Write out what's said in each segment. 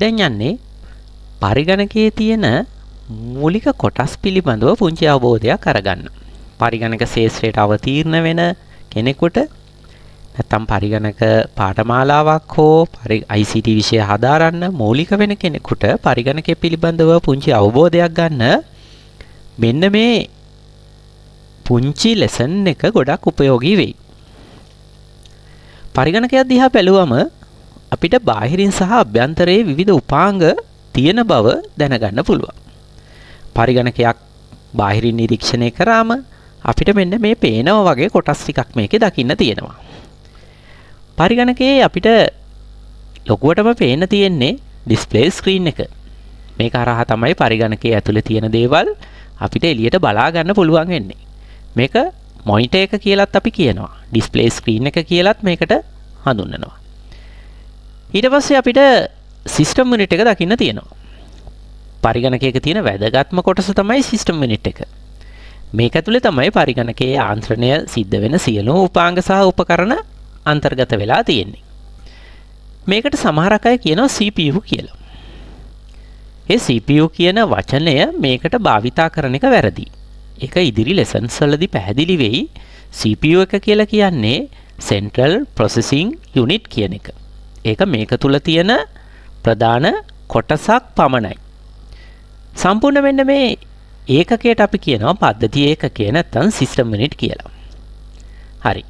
දැන් යන්නේ පරිගණකයේ තියෙන මූලික කොටස් පිළිබඳව පුංචි අවබෝධයක් අරගන්න. පරිගණක ශාස්ත්‍රයට අවතීර්ණ වෙන කෙනෙකුට නැත්නම් පරිගණක පාඨමාලාවක් හෝ ICT විෂය හදාරන්න මූලික වෙන කෙනෙකුට පරිගණකය පිළිබඳව පුංචි අවබෝධයක් ගන්න මෙන්න මේ පුංචි ලෙසන් එක ගොඩක් උපයෝගී වෙයි. පරිගණකයක් දිහා බැලුවම අපිට බාහිරින් සහ අභ්‍යන්තරයේ විවිධ උපාංග තියෙන බව දැනගන්න පුළුවන්. පරිගණකයක් බාහිරින් නිරීක්ෂණය කරාම අපිට මෙන්න මේ පේනවා වගේ කොටස් ටිකක් මේකේ දකින්න තියෙනවා. පරිගණකයේ අපිට ලොකුවටම පේන්න තියෙන්නේ ඩිස්ප්ලේ ස්ක්‍රීන් එක. මේක හරහා තමයි පරිගණකයේ ඇතුලේ තියෙන දේවල් අපිට එළියට බලා ගන්න පුළුවන් වෙන්නේ. මේක මොනිටර් එක කියලාත් අපි කියනවා. ඩිස්ප්ලේ ස්ක්‍රීන් එක කියලාත් මේකට හඳුන්වනවා. ඊට පස්සේ අපිට සිස්ටම් යුනිට් එක දකින්න තියෙනවා. පරිගණකයක තියෙන වැදගත්ම කොටස තමයි සිස්ටම් යුනිට් එක. මේක ඇතුලේ තමයි පරිගණකයේ ආන්ත්‍රණය සිද්ධ වෙන සියලුම උපාංග සහ උපකරණ අන්තර්ගත වෙලා තියෙන්නේ. මේකට සමහරක් අය කියනවා CPU කියලා. ඒ CPU කියන වචනය මේකට භාවිතා කරන එක වැරදි. ඒක ඉදිරි ලෙසන්ස් වලදී පැහැදිලි වෙයි. CPU එක කියලා කියන්නේ Central Processing Unit කියන එක. ඒක මේක තුල තියෙන ප්‍රධාන කොටසක් පමණයි. සම්පූර්ණ වෙන්න මේ ඒකකයට අපි කියනවා පද්ධති ඒකකය නැත්නම් සිස්ටම් යුනිට් කියලා. හරි.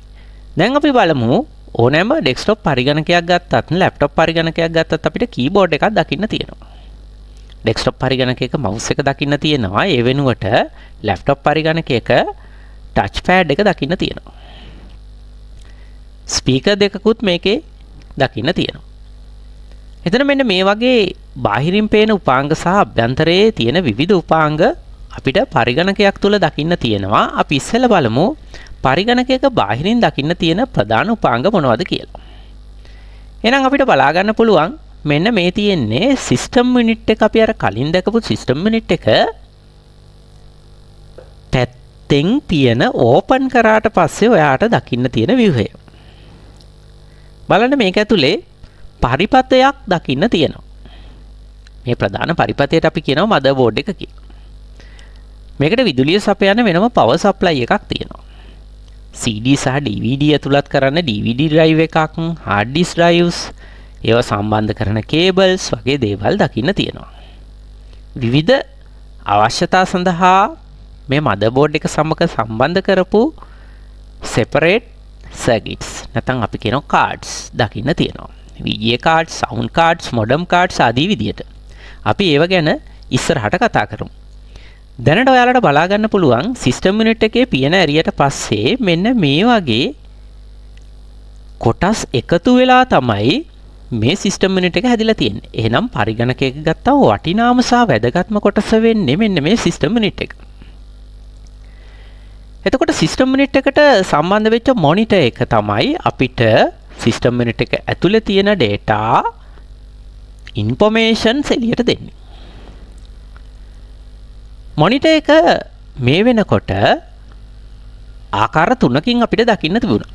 දැන් අපි බලමු ඕනෑම ඩෙස්ක්ටොප් පරිගණකයක් ගත්තත් ලැප්ටොප් පරිගණකයක් ගත්තත් අපිට කීබෝඩ් එකක් දකින්න තියෙනවා. ඩෙස්ක්ටොප් පරිගණකයක මවුස් එක දකින්න තියෙනවා. ඒ වෙනුවට ලැප්ටොප් පරිගණකයක ටච් පෑඩ් එක දකින්න තියෙනවා. ස්පීකර් දෙකකුත් මේකේ දකින්න තියෙනවා. එතන මෙන්න මේ වගේ බාහිරින් පේන උපාංග සහ අභ්‍යන්තරයේ තියෙන විවිධ උපාංග අපිට පරිගණකයක් තුල දකින්න තියෙනවා. අපි ඉස්සෙල්ලා බලමු පරිගණකයක බාහිරින් දකින්න තියෙන ප්‍රධාන උපාංග මොනවද කියලා. එහෙනම් අපිට බලා ගන්න පුළුවන් මෙන්න මේ තියෙන්නේ සිස්ටම් යුනිට් එක. අපි අර කලින් දැකපු සිස්ටම් යුනිට් එක පැත්තෙන් පියන ඕපන් කරාට පස්සේ ඔයාට දකින්න තියෙන ව්‍යුහය. බලන්න මේක ඇතුලේ පරිපථයක් දකින්න තියෙනවා. මේ ප්‍රධාන පරිපථයට අපි කියනවා මදර් බෝඩ් එක කියලා. මේකට විදුලිය සපයන වෙනම පවර් සප්ලයි එකක් තියෙනවා. CD සහ DVD ඇතුළත් කරන්න DVD ඩ්‍රයිව් එකක්, hard disk drives, ඒවා සම්බන්ධ කරන කේබල්ස් වගේ දේවල් දකින්න තියෙනවා. විවිධ අවශ්‍යතා සඳහා මේ මදර් බෝඩ් එක සමග සම්බන්ධ කරපු separate circuits නැත්නම් අපි කියනවා cards දකින්න තියෙනවා. VGA cards, sound cards, modem cards ආදී විදියට. අපි ඒව ගැන ඉස්සරහට කතා කරමු. දැනට ඔයාලට බලා ගන්න පුළුවන් සිස්ටම් යුනිට් එකේ පියන ඇරියට පස්සේ මෙන්න මේ වගේ කොටස් එකතු වෙලා තමයි මේ සිස්ටම් යුනිට් එක හැදිලා තියෙන්නේ. එහෙනම් පරිගණකයක ගත්තා වටිනාම සහ වැදගත්ම කොටස වෙන්නේ මෙන්න මේ සිස්ටම් යුනිට් එක. එතකොට සිස්ටම් යුනිට් එකට සම්බන්ධ වෙච්ච මොනිටර් එක තමයි අපිට සිස්ටම් යුනිට් එක ඇතුලේ තියෙන data information එළියට දෙන්නේ. මොනිටර් එක මේ වෙනකොට ආකාර තුනකින් අපිට දකින්න තිබුණා.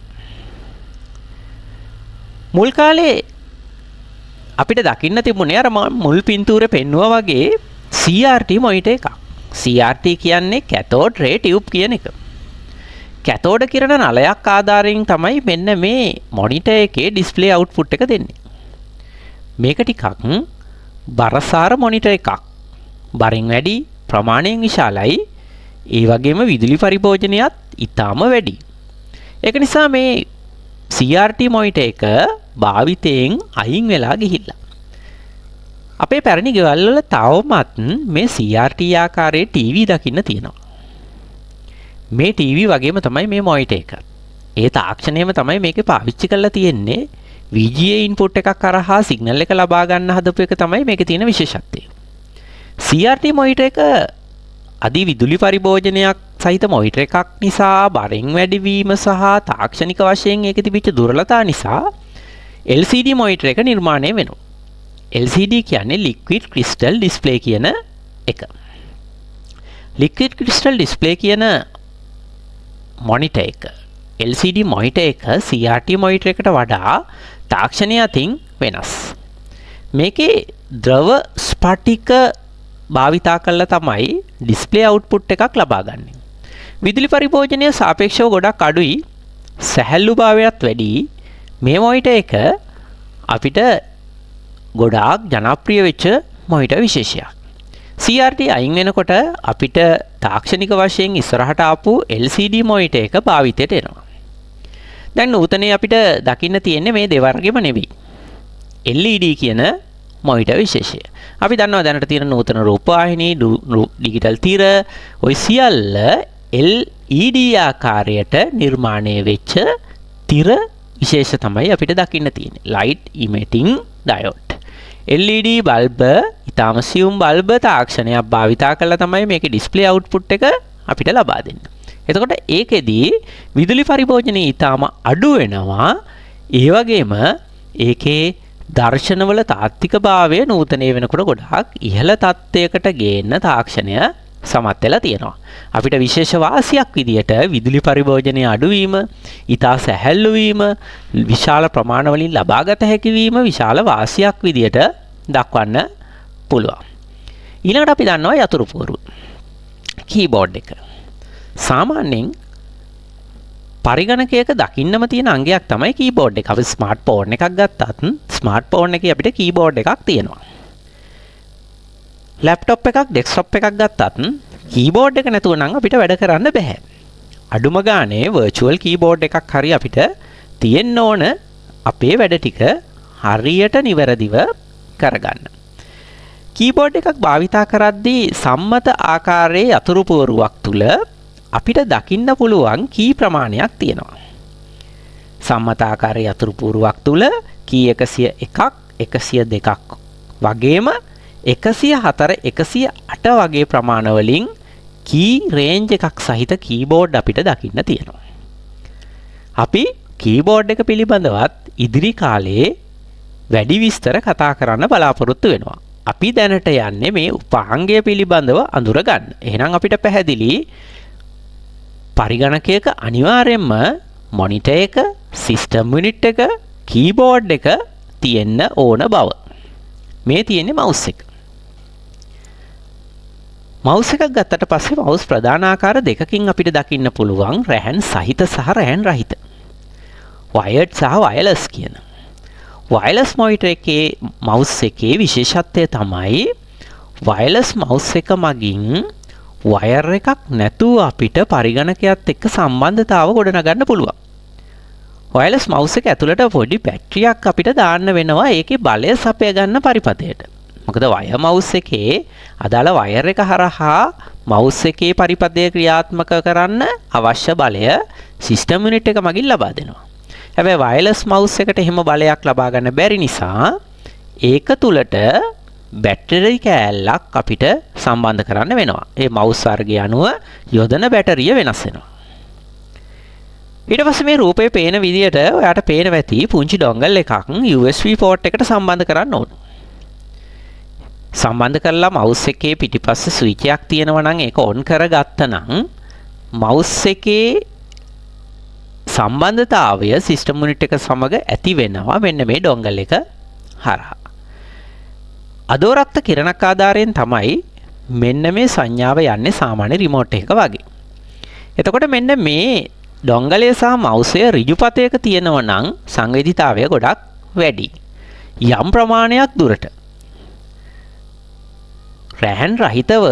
මුල් කාලේ අපිට දකින්න තිබුණේ අර මුල් පින්තූරේ පෙන්නුවා වගේ CRT මොනිටර් එකක්. CRT කියන්නේ cathode ray tube කියන එක. කැතෝඩ කිරණ නලයක් ආධාරයෙන් තමයි මෙන්න මේ මොනිටර් එකේ ඩිස්ප්ලේ අවුට්පුට් එක දෙන්නේ. මේක ටිකක් බරසාර මොනිටර් එකක්. බරින් වැඩි, ප්‍රමාණයෙන් විශාලයි. ඒ වගේම විදුලි පරිභෝජනයත් ඊටාම වැඩි. ඒක නිසා මේ CRT මොනිටර් එක භාවිතයෙන් අයින් වෙලා ගිහිල්ලා. අපේ පැරණි ගෙවල් වල තවමත් මේ CRT ආකාරයේ TV දකින්න තියෙනවා. මේ TV වගේම තමයි මේ මොනිටර් එක. ඒ තාක්ෂණයම තමයි මේකේ පාවිච්චි කරලා තියෙන්නේ. VGA ඉන්පුට් එකක් කරහා සිග්නල් එක ලබා ගන්න හදපු එක තමයි මේකේ තියෙන විශේෂත්වය. CRT මොනිටර් එක අධි විදුලි පරිභෝජනයක් සහිත මොනිටර් එකක් නිසා බරින් වැඩිවීම සහ තාක්ෂණික වශයෙන් ඒකේ තිබිච්ච දුර්වලතා නිසා LCD මොනිටර් එක නිර්මාණය වෙනවා. LCD කියන්නේ liquid crystal display කියන එක. liquid crystal display කියන මොනිටර් එක LCD මොනිටර් එක CRT මොනිටර් එකට වඩා තාක්ෂණය අතින් වෙනස්. මේකේ ද්‍රව ස්පටික භාවිතා කරලා තමයි ඩිස්ප්ලේ අවුට්පුට් එකක් ලබා ගන්න. විදුලි පරිභෝජනය සාපේක්ෂව ගොඩක් අඩුයි, සැහැල්ලු භාවයත් වැඩි. මේ මොනිටර් එක අපිට ගොඩාක් ජනප්‍රිය වෙච්ච මොනිටර් විශේෂයක්. CRT අයින් වෙනකොට අපිට තාක්ෂණික වශයෙන් ඉස්සරහට ආපු LCD මොනිටර් එක භාවිතයට එනවා. දැන් නූතනයේ අපිට දකින්න තියෙන්නේ මේ දෙවර්ගෙම නෙවෙයි. LED කියන මොනිටර් විශේෂය. අපි දන්නවා දැනට තියෙන නූතන රූපවාහිනී, ඩිජිටල් තිර, ওই සියල්ල LED ආකාරයට නිර්මාණය වෙච්ච තිර විශේෂ තමයි අපිට දකින්න තියෙන්නේ. light emitting diode. LED bulb ඊටාම සියුම් බල්බ තාක්ෂණයක් භාවිතා කරලා තමයි මේකේ ඩිස්ප්ලේ අවුට්පුට් එක අපිට ලබා දෙන්නේ. එතකොට ඒකෙදී විදුලි පරිභෝජනය ඊටාම අඩු වෙනවා. ඒ වගේම ඒකේ දර්ශනවල තාත්විකභාවය නූතනයේ වෙනකොට ගොඩාක් ඉහළ තත්ත්වයකට ගේන්න තාක්ෂණය සමත් වෙලා තියෙනවා. අපිට විශේෂ වාසියක් විදියට විදුලි පරිභෝජනය අඩුවීම, ඊටා සැහැල්ලු වීම, විශාල ප්‍රමාණ වලින් ලබාගත හැකි වීම විශාල වාසියක් විදියට දක්වන්න පුළුවන්. ඊළඟට අපි දන්නවා යතුරු පුවරු. කීබෝඩ් එක. සාමාන්‍යයෙන් පරිගණකයක දකින්නම තියෙන අංගයක් තමයි කීබෝඩ් එක. අපි ස්මාර්ට් ෆෝන් එකක් ගත්තත් ස්මාර්ට් ෆෝන් එකේ අපිට කීබෝඩ් එකක් තියෙනවා. ලැප්ටොප් එකක්, ඩෙස්ක්ටොප් එකක් ගත්තත් කීබෝඩ් එක නැතුව නම් අපිට වැඩ කරන්න බෑ. අඩුම ගානේ වර්චුවල් කීබෝඩ් එකක් හරි අපිට තියෙන්න ඕන අපේ වැඩ ටික හරියට නිවැරදිව කරගන්න. කීබෝඩ් එකක් භාවිතා කරද්දී සම්මත ආකාරයේ යතුරු පුවරුවක් තුල අපිට දකින්න පුළුවන් කී ප්‍රමාණයක් තියෙනවා. සම්මත ආකාරයේ යතුරු පුවරුවක් තුල කී 101ක්, 102ක් වගේම 104, 108 වගේ ප්‍රමාණ වලින් කී රේන්ජ් එකක් සහිත කීබෝඩ් අපිට දකින්න තියෙනවා. අපි කීබෝඩ් එක පිළිබඳවත් ඉදිරි කාලේ වැඩි විස්තර කතා කරන්න බලාපොරොත්තු වෙනවා. අපි දැනට යන්නේ මේ උපාංගය පිළිබඳව අඳුර ගන්න. එහෙනම් අපිට පැහැදිලි පරිගණකයක අනිවාර්යයෙන්ම මොනිටර් එක, සිස්ටම් යුනිට් එක, කීබෝඩ් එක තියෙන්න ඕන බව. මේ තියෙන්නේ මවුස් එක. මවුස් එකක් ගත්තට පස්සේ මවුස් ප්‍රධාන ආකාර දෙකකින් අපිට දකින්න පුළුවන්, රැහන් සහිත සහ රැහන් රහිත. වයර්ඩ් සහ වයර්ලස් කියන. වයර්ලස් මොනිටර් එකේ මවුස් එකේ විශේෂත්වය තමයි වයර්ලස් මවුස් එක මගින් වයර් එකක් නැතුව අපිට පරිගණකයත් එක්ක සම්බන්ධතාව ගොඩනගන්න පුළුවන්. වයර්ලස් මවුස් එක ඇතුළට පොඩි බැටරියක් අපිට දාන්න වෙනවා ඒකේ බලය සපය ගන්න පරිපථයට. මොකද වයර් මවුස් එකේ අදාළ වයර් එක හරහා මවුස් එකේ පරිපථය ක්‍රියාත්මක කරන්න අවශ්‍ය බලය සිස්ටම් යුනිට් එක මගින් ලබා දෙනවා. හැබැයි වයර්ලස් මවුස් එකට එහෙම බලයක් ලබා ගන්න බැරි නිසා ඒක තුලට බැටරි කෑල්ලක් අපිට සම්බන්ධ කරන්න වෙනවා. ඒ මවුස් වර්ගය අනුව යොදන බැටරිය වෙනස් වෙනවා. ඊට පස්සේ මේ රූපේ පේන විදියට ඔයාට පේන වැති පුංචි ඩොංගල් එකක් USB port එකට සම්බන්ධ කරන්න ඕන. සම්බන්ධ කරලා මවුස් එකේ පිටිපස්සේ ස්විච් එකක් තියෙනවා නම් ඒක ඔන් කරගත්තා නම් මවුස් එකේ සම්බන්ධතාවය සිස්ටම් යුනිට් එක සමග ඇති වෙනවා මෙන්න මේ ඩොංගල් එක හරහා. අදෝරක්ත කිරණක් ආධාරයෙන් තමයි මෙන්න මේ සංඥාව යන්නේ සාමාන්‍ය රිමෝට් එකක වගේ. එතකොට මෙන්න මේ ඩොංගලය සහ මවුසය ඍජුපතයක තියෙනවා නම් සංවේදීතාවය ගොඩක් වැඩි. යම් ප්‍රමාණයක් දුරට රැහන් රහිතව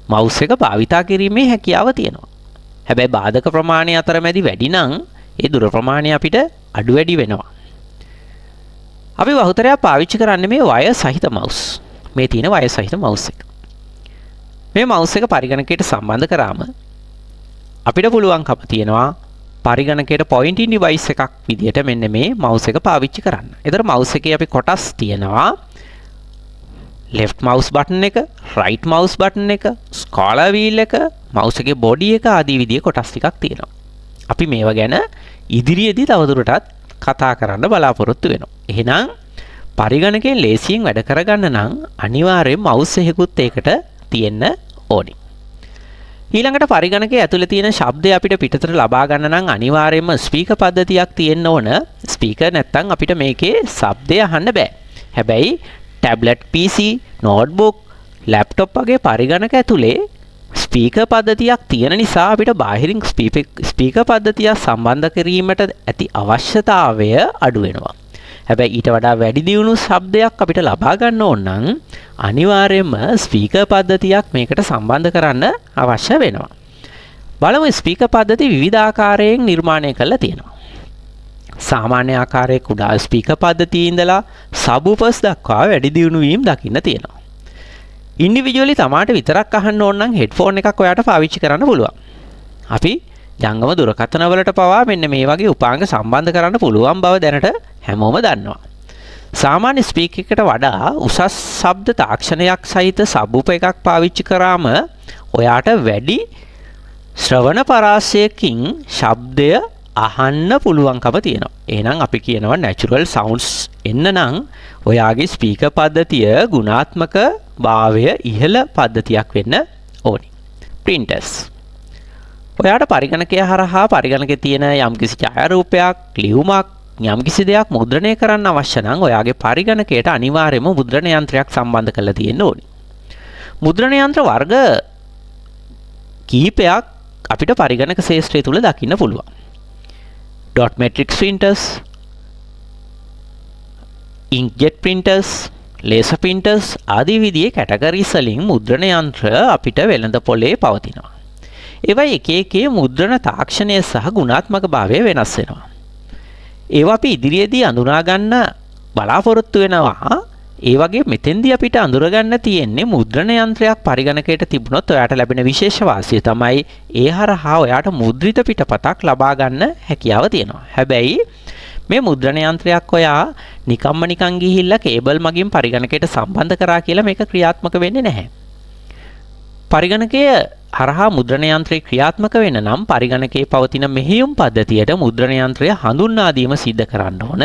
මවුස් එක භාවිතා කිරීමේ හැකියාව තියෙනවා. හැබැයි බාධක ප්‍රමාණය අතරමැදි වැඩි නම් ඒ දුර ප්‍රමාණය අපිට අඩු වැඩි වෙනවා. අපි බහුතරයක් පාවිච්චි කරන්නේ මේ වයර් සහිත මවුස්. මේ තියෙන වයර් සහිත මවුස් එක. මේ මවුස් එක පරිගණකයට සම්බන්ධ කරාම අපිට පුළුවන්කම තියෙනවා පරිගණකයට පොයින්ටින් ඩිවයිස් එකක් විදියට මෙන්න මේ මවුස් එක පාවිච්චි කරන්න. ඒතර මවුස් එකේ අපි කොටස් තියෙනවා left mouse button එක, right mouse button එක, scroller wheel එක, mouse එකේ body එක ආදී විදිහේ කොටස් ටිකක් තියෙනවා. අපි මේවා ගැන ඉදිරියේදී තවදුරටත් කතා කරන්න බලාපොරොත්තු වෙනවා. එහෙනම් පරිගණකයෙන් ලේසියෙන් වැඩ කරගන්න නම් අනිවාර්යයෙන් mouse එකකුත් ඒකට තියෙන්න ඕනේ. ඊළඟට පරිගණකයේ ඇතුලේ තියෙන ශබ්දය අපිට පිටතට ලබා ගන්න නම් අනිවාර්යයෙන්ම ස්පීකර් පද්ධතියක් තියෙන්න ඕන. ස්පීකර් නැත්තම් අපිට මේකේ ශබ්දය අහන්න බෑ. හැබැයි ටැබ්ලට් PC, නෝට්බුක්, ලැප්ටොප් වගේ පරිගණක ඇතුලේ ස්පීකර් පද්ධතියක් තියෙන නිසා අපිට බාහිරින් ස්පීකර් පද්ධතිය සම්බන්ධ කිරීමට ඇති අවශ්‍යතාවය අඩු වෙනවා. හැබැයි ඊට වඩා වැඩි දියුණු ශබ්දයක් අපිට ලබා ගන්න ඕන නම් අනිවාර්යයෙන්ම ස්පීකර් පද්ධතියක් මේකට සම්බන්ධ කරන්න අවශ්‍ය වෙනවා. බලමු ස්පීකර් පද්ධති විවිධ ආකාරයෙන් නිර්මාණය කරලා තියෙනවා. සාමාන්‍ය ආකාරයේ කුඩා ස්පීකර් පද්ධතියේ ඉඳලා සබ්වූෆර්ස් දක්වා වැඩි දියුණු වීම දකින්න තියෙනවා. ඉන්ඩිවිජුවලි තමාට විතරක් අහන්න ඕන නම් හෙඩ්ෆෝන් එකක් ඔයාට පාවිච්චි කරන්න පුළුවන්. අපි ජංගම දුරකථන වලට පවා මෙන්න මේ වගේ උපාංග සම්බන්ධ කරන්න පුළුවන් බව දැනට හැමෝම දන්නවා. සාමාන්‍ය ස්පීකර් එකට වඩා උසස් ශබ්ද තාක්ෂණයක් සහිත සබ්වූෆර් එකක් පාවිච්චි කරාම ඔයාට වැඩි ශ්‍රවණ පරාසයකින් ශබ්දය අහන්න පුළුවන්කම තියෙනවා. එහෙනම් අපි කියනවා natural sounds එන්න නම් ඔයාගේ ස්පීකර් පද්ධතිය ගුණාත්මක භාවය ඉහළ පද්ධතියක් වෙන්න ඕනි. printers. ඔයාට පරිගණකය හරහා පරිගණකයේ තියෙන යම්කිසි ඡායාරූපයක්, ලියුමක්, යම්කිසි දෙයක් මුද්‍රණය කරන්න අවශ්‍ය නම් ඔයාගේ පරිගණකයට අනිවාර්යයෙන්ම මුද්‍රණ යන්ත්‍රයක් සම්බන්ධ කරලා තියෙන්න ඕනි. මුද්‍රණ යන්ත්‍ර වර්ග කීපයක් අපිට පරිගණක ශාස්ත්‍රය තුල දකින්න පුළුවන්. dot matrix printers, inkjet printers, laser printers ආදී විදිහේ කැටගරිස් වලින් මුද්‍රණ යන්ත්‍ර අපිට වෙළඳ පොලේ පවතිනවා. ඒවා එක එකේ මුද්‍රණ තාක්ෂණය සහ ගුණාත්මක භාවය වෙනස් වෙනවා. ඒවා අපි ඉදිරියේදී අඳුනා ගන්න බලාපොරොත්තු වෙනවා. ඒ වගේ මෙතෙන්දී අපිට අඳුරගන්න තියෙන්නේ මුද්‍රණ යන්ත්‍රයක් පරිගණකයට තිබුණොත් ඔයාට ලැබෙන විශේෂ වාසිය තමයි ඒ හරහා ඔයාට මුද්‍රිත පිටපතක් ලබා ගන්න හැකියාව තියෙනවා. හැබැයි මේ මුද්‍රණ යන්ත්‍රයක් ඔයා නිකම්ම නිකන් ගිහිල්ලා කේබල් මගින් පරිගණකයට සම්බන්ධ කරා කියලා මේක ක්‍රියාත්මක වෙන්නේ නැහැ. පරිගණකය හරහා මුද්‍රණ යන්ත්‍රය ක්‍රියාත්මක වෙන්න නම් පරිගණකයේ පවතින මෙහෙයුම් පද්ධතියට මුද්‍රණ යන්ත්‍රය හඳුන්වා දීම සිද්ධ කරන්න ඕන.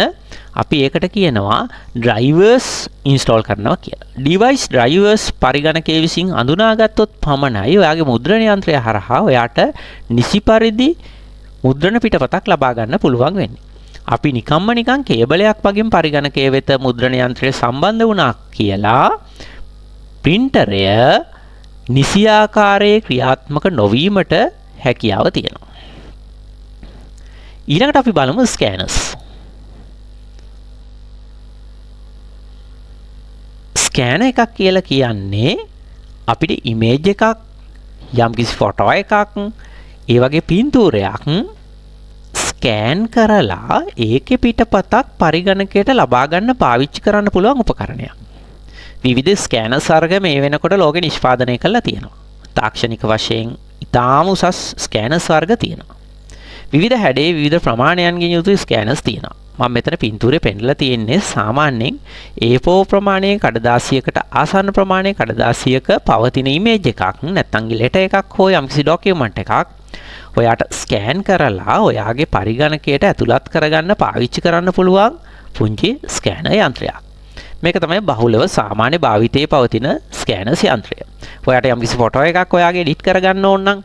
අපි ඒකට කියනවා drivers install කරනවා කියලා. device drivers පරිගණකයේ විසින් අඳුනාගත්තොත් පමණයි ඔයාගේ මුද්‍රණ යන්ත්‍රය හරහා ඔයාට නිසි පරිදි මුද්‍රණ පිටපතක් ලබා ගන්න පුළුවන් වෙන්නේ. අපි නිකම්ම නිකන් කේබලයක් වගේම පරිගණකයේ වෙත මුද්‍රණ යන්ත්‍රය සම්බන්ධ වුණා කියලා printerය නිසි ආකාරයේ ක්‍රියාත්මක නොවීමට හැකියාව තියෙනවා. ඊළඟට අපි බලමු ස්කෑනර්ස්. ස්කෑනර් එකක් කියලා කියන්නේ අපිට ඉමේජ් එකක්, යම්කිසි ෆොටෝ එකක්, ඒ වගේ පින්තූරයක් ස්කෑන් කරලා ඒකේ පිටපතක් පරිගණකයට ලබා ගන්න පාවිච්චි කරන්න පුළුවන් උපකරණයක්. විවිධ ස්කෑනර්ස් වර්ග මේ වෙනකොට ලෝකෙ නිෂ්පාදනය කරලා තියෙනවා. තාක්ෂණික වශයෙන් ඉතාම උසස් ස්කෑනර්ස් වර්ග තියෙනවා. විවිධ හැඩේ විවිධ ප්‍රමාණයන්ගෙන් යුතු ස්කෑනර්ස් තියෙනවා. මම මෙතන පින්තූරේ පෙන්නලා තියෙන්නේ සාමාන්‍යයෙන් A4 ප්‍රමාණයේ කඩදාසියකට ආසන්න ප්‍රමාණයේ කඩදාසියක පවතින ඉමේජ් එකක් නැත්නම් ලෙටර් එකක් හෝ යම්කිසි ඩොකියුමන්ට් එකක් ඔයාට ස්කෑන් කරලා ඔයාගේ පරිගණකයට ඇතුළත් කරගන්න පාවිච්චි කරන්න පුළුවන් පුංචි ස්කෑනර් යන්ත්‍රයක්. මේක තමයි බහුලව සාමාන්‍ය භාවිතයේ පවතින ස්කෑනර්ස් යන්ත්‍රය. ඔයාට යම්කිසි ෆොටෝ එකක් ඔයාගේ එඩිට් කරගන්න ඕන නම්,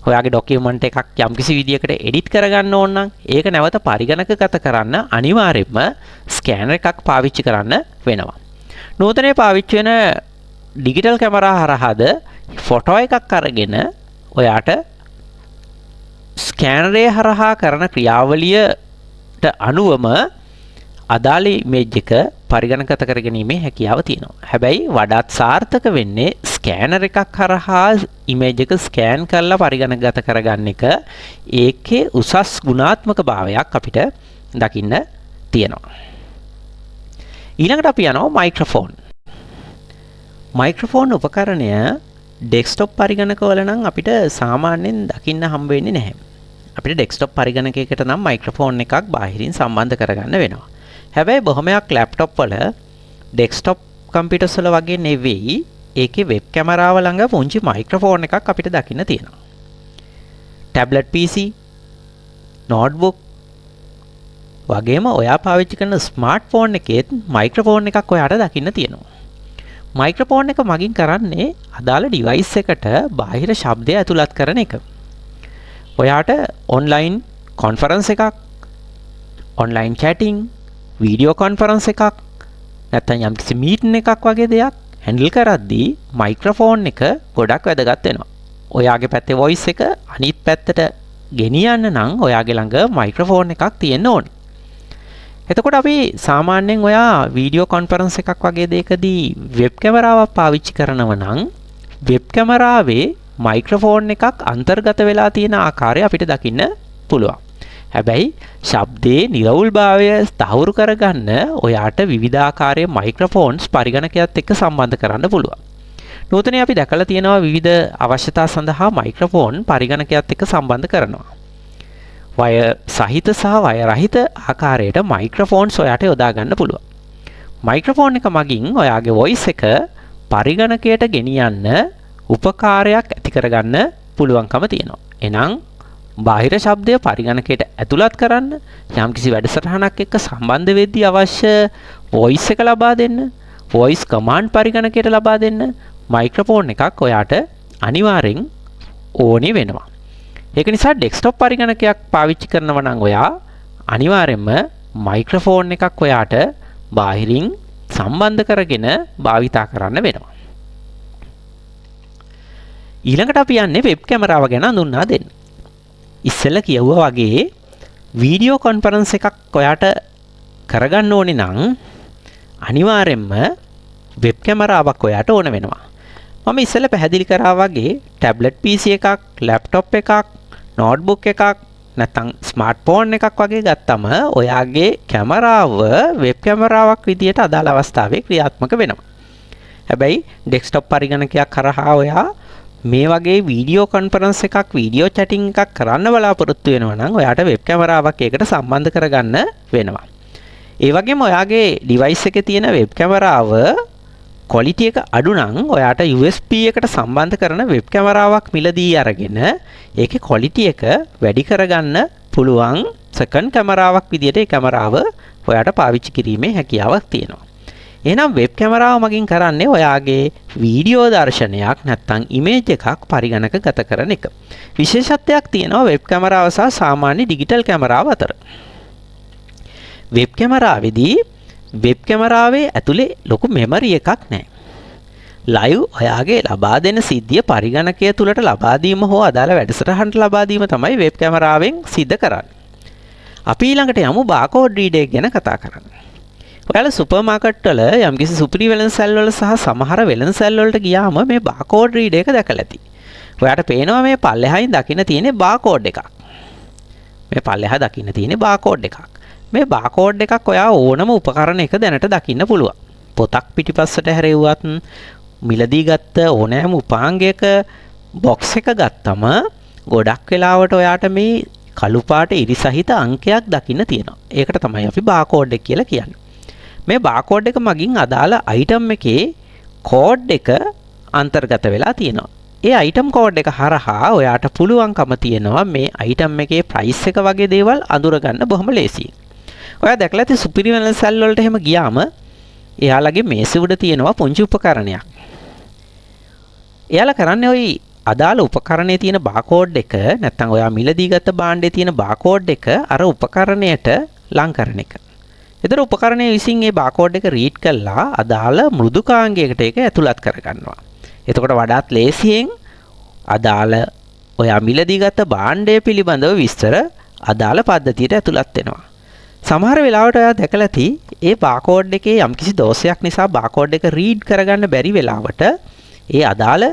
ඔයාගේ ඩොකියුමන්ට් එකක් යම්කිසි විදියකට එඩිට් කරගන්න ඕන නම්, ඒක නැවත පරිගණකගත කරන්න අනිවාර්යයෙන්ම ස්කෑනර් එකක් පාවිච්චි කරන්න වෙනවා. නූතනයේ පාවිච්චි වෙන ඩිජිටල් කැමරා හරහාද ෆොටෝ එකක් අරගෙන ඔයාට ස්කෑනරේ හරහා කරන ක්‍රියාවලියට අනුවම අදාළ ඉමේජ් එක පරිගණකගත කරගැනීමේ හැකියාව තියෙනවා. හැබැයි වඩාත් සාර්ථක වෙන්නේ ස්කෑනර් එකක් හරහා ඉමේජ් එක ස්කෑන් කරලා පරිගණකගත කරගන්න එක. ඒකේ උසස් ගුණාත්මක භාවයක් අපිට දකින්න තියෙනවා. ඊළඟට අපි යනවා මයික්‍රොෆෝන්. මයික්‍රොෆෝන් උපකරණය ඩෙස්ක්ටොප් පරිගණකවල නම් අපිට සාමාන්‍යයෙන් දකින්න හම්බ වෙන්නේ නැහැ. අපිට ඩෙස්ක්ටොප් පරිගණකයකට නම් මයික්‍රොෆෝන් එකක් බාහිරින් සම්බන්ධ කරගන්න වෙනවා. හැබැයි බොහොමයක් ලැප්ටොප් වල ඩෙස්ක්ටොප් කම්පියුටර්ස් වල වගේ නෙවෙයි ඒකේ වෙබ් කැමරාව ළඟ පුංචි මයික්‍රොෆෝන් එකක් අපිට දකින්න තියෙනවා. ටැබ්ලට් PC, නෝට්බුක් වගේම ඔයා පාවිච්චි කරන ස්මාර්ට්ෆෝන් එකේත් මයික්‍රොෆෝන් එකක් ඔයාට දකින්න තියෙනවා. මයික්‍රොෆෝන් එක මගින් කරන්නේ අදාළ ඩිවයිස් එකට බාහිර ශබ්දය ඇතුළත් කරන එක. ඔයාට ඔන්ලයින් කොන්ෆරන්ස් එකක්, ඔන්ලයින් චැටිං, වීඩියෝ කොන්ෆරන්ස් එකක් නැත්නම් යම්කිසි මීටින් එකක් වගේ දෙයක් හැන්ඩල් කරද්දී මයික්‍රොෆෝන් එක ගොඩක් වැදගත් වෙනවා. ඔයාගේ පැත්තේ වොයිස් එක අනිත් පැත්තට ගෙනියන්න නම් ඔයාගේ ළඟ මයික්‍රොෆෝන් එකක් තියෙන්න ඕනේ. එතකොට අපි සාමාන්‍යයෙන් ඔයා වීඩියෝ කොන්ෆරන්ස් එකක් වගේ දෙයකදී වෙබ් කැමරාවක් පාවිච්චි කරනවා නම් වෙබ් කැමරාවේ මයික්‍රොෆෝන් එකක් අන්තර්ගත වෙලා තියෙන ආකාරය අපිට දකින්න පුළුවන්. හැබැයි ශබ්දයේ නිරවුල්භාවය තහවුරු කරගන්න ඔයාට විවිධාකාරයේ මයික්‍රොෆෝන්ස් පරිගණකයත් එක්ක සම්බන්ධ කරන්න පුළුවන්. නූතනයේ අපි දැකලා තියෙනවා විවිධ අවශ්‍යතා සඳහා මයික්‍රොෆෝන් පරිගණකයත් එක්ක සම්බන්ධ කරනවා. වය සහිත සහ වය රහිත ආකාරයට මයික්‍රොෆෝන්ස් ඔයාට යොදා ගන්න පුළුවන්. මයික්‍රොෆෝන් එක මගින් ඔයාගේ වොයිස් එක පරිගණකයට ගෙනියන්න උපකාරයක් ඇති කරගන්න පුළුවන්කම තියෙනවා. එහෙනම් බාහිර ශබ්දය පරිගණකයට ඇතුළත් කරන්න යම්කිසි වැඩසටහනක් එක්ක සම්බන්ධ වෙද්දී අවශ්‍ය වොයිස් එක ලබා දෙන්න, වොයිස් කමාන්ඩ් පරිගණකයට ලබා දෙන්න මයික්‍රොෆෝන් එකක් ඔයාට අනිවාර්යෙන් ඕනේ වෙනවා. ඒක නිසා ඩෙස්ක්ටොප් පරිගණකයක් පාවිච්චි කරනවා නම් ඔයා අනිවාර්යෙන්ම මයික්‍රොෆෝන් එකක් ඔයාට බාහිරින් සම්බන්ධ කරගෙන භාවිතා කරන්න වෙනවා. ඊළඟට අපි යන්නේ වෙබ් කැමරාව ගැන හඳුන්වා දෙන්න. ඉස්සෙල්ලා කියවුවා වගේ වීඩියෝ කොන්ෆරන්ස් එකක් ඔයාට කරගන්න ඕනේ නම් අනිවාර්යෙන්ම වෙබ් කැමරාවක් ඔයාට ඕන වෙනවා. මම ඉස්සෙල්ලා පැහැදිලි කරා වගේ ටැබ්ලට් PC එකක්, ලැප්ටොප් එකක්, නෝට්බුක් එකක් නැත්නම් ස්මාර්ට්ෆෝන් එකක් වගේ ගත්තම ඔයාගේ කැමරාව වෙබ් කැමරාවක් විදියට අදාළ අවස්ථාවේ ක්‍රියාත්මක වෙනවා. හැබැයි ඩෙස්ක්ටොප් පරිගණකයක් කරහා ඔයා මේ වගේ වීඩියෝ කොන්ෆරන්ස් එකක්, වීඩියෝ චැටින් එකක් කරන්න බලාපොරොත්තු වෙනවා නම් ඔයාට වෙබ් කැමරාවක් ඒකට සම්බන්ධ කරගන්න වෙනවා. ඒ වගේම ඔයාගේ ඩිවයිස් එකේ තියෙන වෙබ් කැමරාව ක්වොලිටි එක අඩු නම් ඔයාට USB එකට සම්බන්ධ කරන වෙබ් කැමරාවක් මිලදී අරගෙන ඒකේ ක්වොලිටි එක වැඩි කරගන්න පුළුවන් සෙකන්ඩ් කැමරාවක් විදියට ඒ කැමරාව ඔයාට පාවිච්චි කිරීමේ හැකියාවක් තියෙනවා. එහෙනම් වෙබ් කැමරාව මගින් කරන්නේ ඔයාගේ වීඩියෝ දර්ශනයක් නැත්නම් ඉමේජ් එකක් පරිගණක ගත කරන එක. විශේෂත්වයක් තියෙනවා වෙබ් කැමරාව සහ සාමාන්‍ය ඩිජිටල් කැමරාව අතර. වෙබ් කැමරාවේදී වෙබ් කැමරාවේ ඇතුලේ ලොකු මෙමරි එකක් නැහැ. ලයිව් ඔයාගේ ලබා දෙන සිද්ධිය පරිගණකය තුලට ලබා දීම හෝ අදාළ වැඩසටහනට ලබා දීම තමයි වෙබ් කැමරාවෙන් සිද්ධ කරන්නේ. අපි ඊළඟට යමු බාකෝඩ් රීඩර් ගැන කතා කරන්න. ඔයාලා සුපර් මාකට් වල යම්කිසි සුපිරි වෙළඳසැල් වල සහ සමහර වෙළඳසැල් වලට ගියාම මේ බාකෝඩ් රීඩර් එක දැකලා ඇති. ඔයාට පේනවා මේ පල්ලෙහායින් දකින්න තියෙන බාකෝඩ් එකක්. මේ පල්ලෙහා දකින්න තියෙන බාකෝඩ් එකක්. මේ බාකෝඩ් එකක් ඔයා ඕනම උපකරණයක දැනට දකින්න පුළුවන්. පොතක් පිටිපස්සට හැරෙව්වත් මිලදී ගත්ත ඕනෑම උපාංගයක බොක්ස් එක ගත්තම ගොඩක් වෙලාවට ඔයාට මේ කළු පාට ඉරිසහිත අංකයක් දකින්න තියෙනවා. ඒකට තමයි අපි බාකෝඩ් එක කියලා කියන්නේ. මේ බාකෝඩ් එක මගින් අදාළ අයිටම් එකේ කෝඩ් එක අන්තර්ගත වෙලා තියෙනවා. ඒ අයිටම් කෝඩ් එක හරහා ඔයාට පුළුවන්කම තියෙනවා මේ අයිටම් එකේ ප්‍රයිස් එක වගේ දේවල් අඳුරගන්න බොහොම ලේසියෙන්. ඔයා දැකලා ඇති සුපිරි වෙළඳසැල් වලට එහෙම ගියාම එයාලගේ මේසෙ උඩ තියෙනවා පුංචි උපකරණයක්. එයාලා කරන්නේ ওই අදාළ උපකරණයේ තියෙන බාකෝඩ් එක නැත්නම් ඔයා මිලදී ගත්ත භාණ්ඩයේ තියෙන බාකෝඩ් එක අර උපකරණයට ලං කරන එක. ඒතර උපකරණය විසින් මේ බාකෝඩ් එක රීඩ් කරලා අදාළ මෘදුකාංගයකට ඒක ඇතුළත් කරගන්නවා. එතකොට වඩාත් ලේසියෙන් අදාළ ඔයා මිලදී ගත්ත භාණ්ඩය පිළිබඳව විස්තර අදාළ පද්ධතියට ඇතුළත් වෙනවා. සමහර වෙලාවට ඔයා දැකලා ඇති ඒ බාකෝඩ් එකේ යම්කිසි දෝෂයක් නිසා බාකෝඩ් එක රීඩ් කරගන්න බැරි වෙලාවට ඒ අදාළ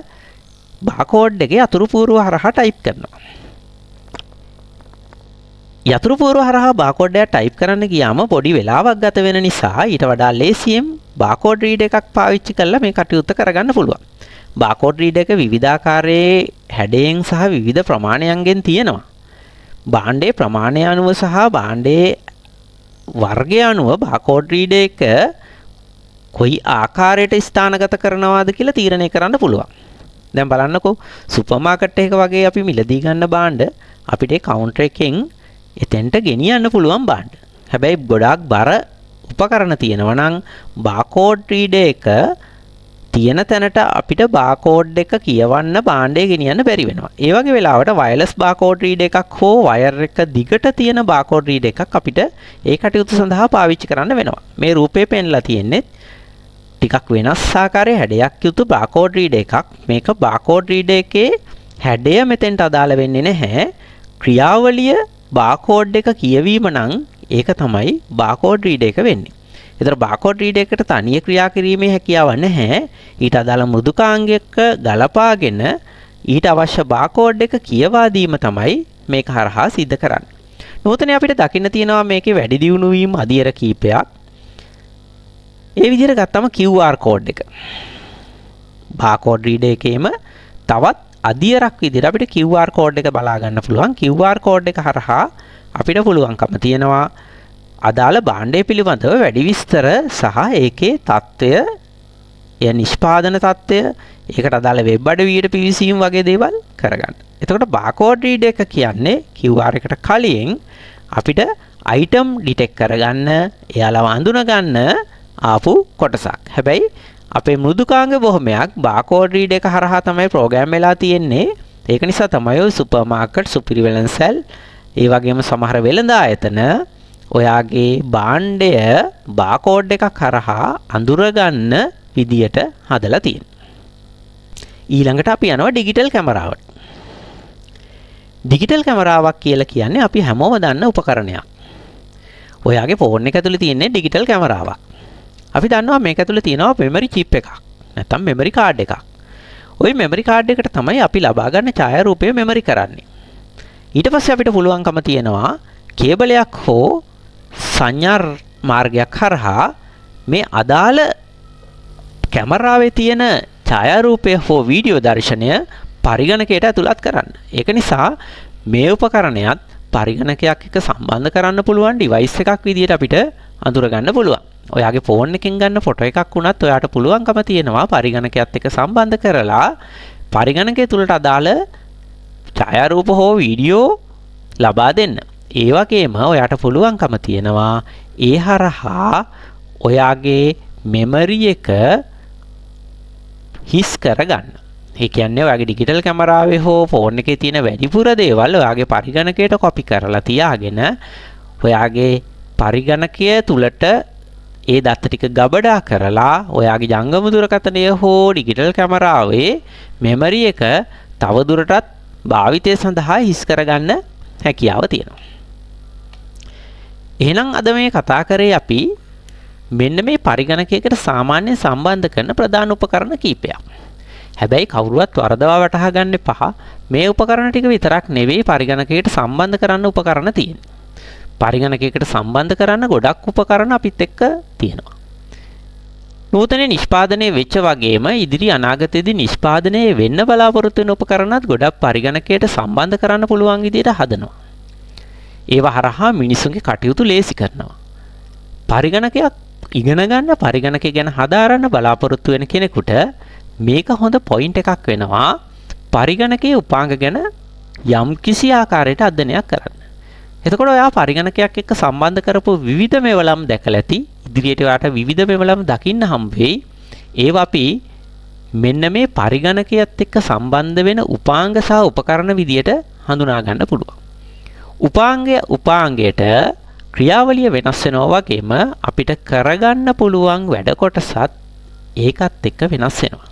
බාකෝඩ් එකේ අතුරු පුවරුව හරහා ටයිප් කරනවා. යතුරු පුවරුව හරහා බාකෝඩ් එක ටයිප් කරන්න ගියාම පොඩි වෙලාවක් ගත වෙන නිසා ඊට වඩා ලේසියෙන් බාකෝඩ් රීඩර් එකක් පාවිච්චි කරලා මේ කටයුත්ත කරගන්න පුළුවන්. බාකෝඩ් රීඩර් එක විවිධාකාරයේ හැඩයෙන් සහ විවිධ ප්‍රමාණයන්ගෙන් තියෙනවා. භාණ්ඩයේ ප්‍රමාණය අනුව සහ භාණ්ඩයේ වර්ගය අනුව බාකෝඩ් රීඩර් එක කොයි ආකාරයට ස්ථානගත කරනවාද කියලා තීරණය කරන්න පුළුවන්. දැන් බලන්නකෝ සුපර් මාකට් එකක වගේ අපි මිලදී ගන්න භාණ්ඩ අපිට කවුන්ටර් එකෙන් එතෙන්ට ගෙනියන්න පුළුවන් භාණ්ඩ. හැබැයි ගොඩාක් බර උපකරණ තියෙනවා නම් බාකෝඩ් රීඩර් එක තියෙන තැනට අපිට බාකෝඩ් එක කියවන්න භාණ්ඩය ගෙනියන්න බැරි වෙනවා. ඒ වගේ වෙලාවට වයර්ලස් බාකෝඩ් රීඩර් එකක් හෝ වයර් එක දිගට තියෙන බාකෝඩ් රීඩර් එකක් අපිට ඒ කටයුතු සඳහා පාවිච්චි කරන්න වෙනවා. මේ රූපේ පෙන්ලා තියෙන්නේ ටිකක් වෙනස් ආකාරයේ හැඩයක් යුතු බාකෝඩ් රීඩර් එකක්. මේක බාකෝඩ් රීඩර් එකේ හැඩය මෙතෙන්ට අදාළ වෙන්නේ නැහැ. ක්‍රියාවලිය බාකෝඩ් එක කියවීම නම් ඒක තමයි බාකෝඩ් රීඩර් එක වෙන්නේ. ඒතර බාකෝඩ් රීඩර් එකට තනිය ක්‍රියා කිරීමේ හැකියාවක් නැහැ. ඊට අදාළ මෘදුකාංගයක ගලපාගෙන ඊට අවශ්‍ය බාකෝඩ් එක කියවා දීම තමයි මේක හරහා සිද්ධ කරන්නේ. නූතනයේ අපිට දකින්න තියෙනවා මේකේ වැඩි දියුණු වීම අධියර කීපයක්. ඒ විදිහට ගත්තම QR කෝඩ් එක. බාකෝඩ් රීඩර් එකේම තවත් අධියරක් විදිහට අපිට QR කෝඩ් එක බලා ගන්න පුළුවන්. QR කෝඩ් එක හරහා අපිට පුළුවන්කම තියෙනවා අදාළ භාණ්ඩය පිළිබඳව වැඩි විස්තර සහ ඒකේ தত্ত্বය, එය නිෂ්පාදන தত্ত্বය, ඒකට අදාළ වෙබ් අඩවියට පිවිසීම වගේ දේවල් කරගන්න. එතකොට බාකෝඩ් රීඩර් එක කියන්නේ QR එකට කලින් අපිට අයිටම් ඩිටෙක්ට් කරගන්න, එයාලව අඳුන ගන්න ආපු කොටසක්. හැබැයි අපේ මෘදුකාංග බොහොමයක් බාකෝඩ් රීඩර් එක හරහා තමයි ප්‍රෝග්‍රෑම් වෙලා තියෙන්නේ. ඒක නිසා තමයි ඔය සුපර් මාකට්, සුපිරිවෙලන් සෙල්, ඒ වගේම සමහර වෙළඳ ආයතන ඔයාගේ භාණ්ඩය බාකෝඩ් එකක් හරහා අඳුරගන්න විදියට හදලා තියෙනවා. ඊළඟට අපි යනවා ඩිජිටල් කැමරාවට. ඩිජිටල් කැමරාවක් කියලා කියන්නේ අපි හැමෝම දන්න උපකරණයක්. ඔයාගේ ෆෝන් එක ඇතුලේ තියෙන ඩිජිටල් කැමරාවක්. අපි දන්නවා මේක ඇතුලේ තියෙනවා මෙමරි චිප් එකක්. නැත්නම් මෙමරි කාඩ් එකක්. ওই මෙමරි කාඩ් එකට තමයි අපි ලබා ගන්න ඡායාරූපය මෙමරි කරන්නේ. ඊට පස්සේ අපිට පුළුවන්කම තියෙනවා කේබලයක් හෝ සංඥා මාර්ගයක් හරහා මේ අදාළ කැමරාවේ තියෙන ඡායාරූපය හෝ වීඩියෝ දර්ශනය පරිගණකයට ඇතුළත් කරන්න. ඒක නිසා මේ උපකරණයත් පරිගණකයක් එක්ක සම්බන්ධ කරන්න පුළුවන් ඩිවයිස් එකක් විදියට අපිට අඳුරගන්න පුළුවන්. ඔයාගේ ෆෝන් එකෙන් ගන්න ෆොටෝ එකක් වුණත් ඔයාට පුළුවන්කම තියෙනවා පරිගණකයත් එක්ක සම්බන්ධ කරලා පරිගණකය තුලට අදාළ ඡායාරූප හෝ වීඩියෝ ලබා දෙන්න. ඒ වගේම ඔයාට පුළුවන්කම තියෙනවා ඒ හරහා ඔයාගේ මෙමරි එක හිස් කරගන්න. ඒ කියන්නේ ඔයාගේ ඩිජිටල් කැමරාවේ හෝ ෆෝන් එකේ තියෙන වැඩිපුර දේවල් ඔයාගේ පරිගණකයට කොපි කරලා තියාගෙන ඔයාගේ පරිගණකය තුලට ඒ දත්ත ටික ගබඩා කරලා ඔයාගේ ජංගම දුරකථනය හෝ ඩිජිටල් කැමරාවේ මෙමරි එක තවදුරටත් භාවිතය සඳහා හිස් කරගන්න හැකියාව තියෙනවා. එහෙනම් අද මේ කතා කරේ අපි මෙන්න මේ පරිගණකයකට සාමාන්‍ය සම්බන්ධ කරන ප්‍රධාන උපකරණ කීපයක්. හැබැයි කවුරුවත් වරදවා වටහා ගන්න එපා. මේ උපකරණ ටික විතරක් නෙවෙයි පරිගණකයකට සම්බන්ධ කරන්න උපකරණ තියෙන්නේ. පරිගණකයකට සම්බන්ධ කරන්න ගොඩක් උපකරණ අපිත් එක්ක තියෙනවා. නූතන නිෂ්පාදනය වෙච්ච වගේම ඉදිරි අනාගතයේදී නිෂ්පාදනය වෙන්න බලාපොරොත්තු වෙන උපකරණත් ගොඩක් පරිගණකයට සම්බන්ධ කරන්න පුළුවන් විදිහට හදනවා. ඒවා හරහා මිනිසුන්ගේ කටයුතු ලේසි කරනවා. පරිගණකයක් ඉගෙන ගන්න, පරිගණකය ගැන හදාරන්න බලාපොරොත්තු වෙන කෙනෙකුට මේක හොඳ පොයින්ට් එකක් වෙනවා. පරිගණකයේ උපාංග ගැන යම් කිසි ආකාරයකට අධ්‍යයනයක් කරන්න. එතකොට ඔයා පරිගණකයක් එක්ක සම්බන්ධ කරපු විවිධ මෙවලම් දැකලා ඇති. ඉදිරියට ඔයාට විවිධ මෙවලම් දකින්න හම්බ වෙයි. ඒවා අපි මෙන්න මේ පරිගණකයත් එක්ක සම්බන්ධ වෙන උපාංග සහ උපකරණ විදියට හඳුනා ගන්න පුළුවන්. උපාංගයට ක්‍රියාවලිය වෙනස් වෙනවා වගේම අපිට කරගන්න පුළුවන් වැඩ කොටසත් ඒකත් එක්ක වෙනස් වෙනවා.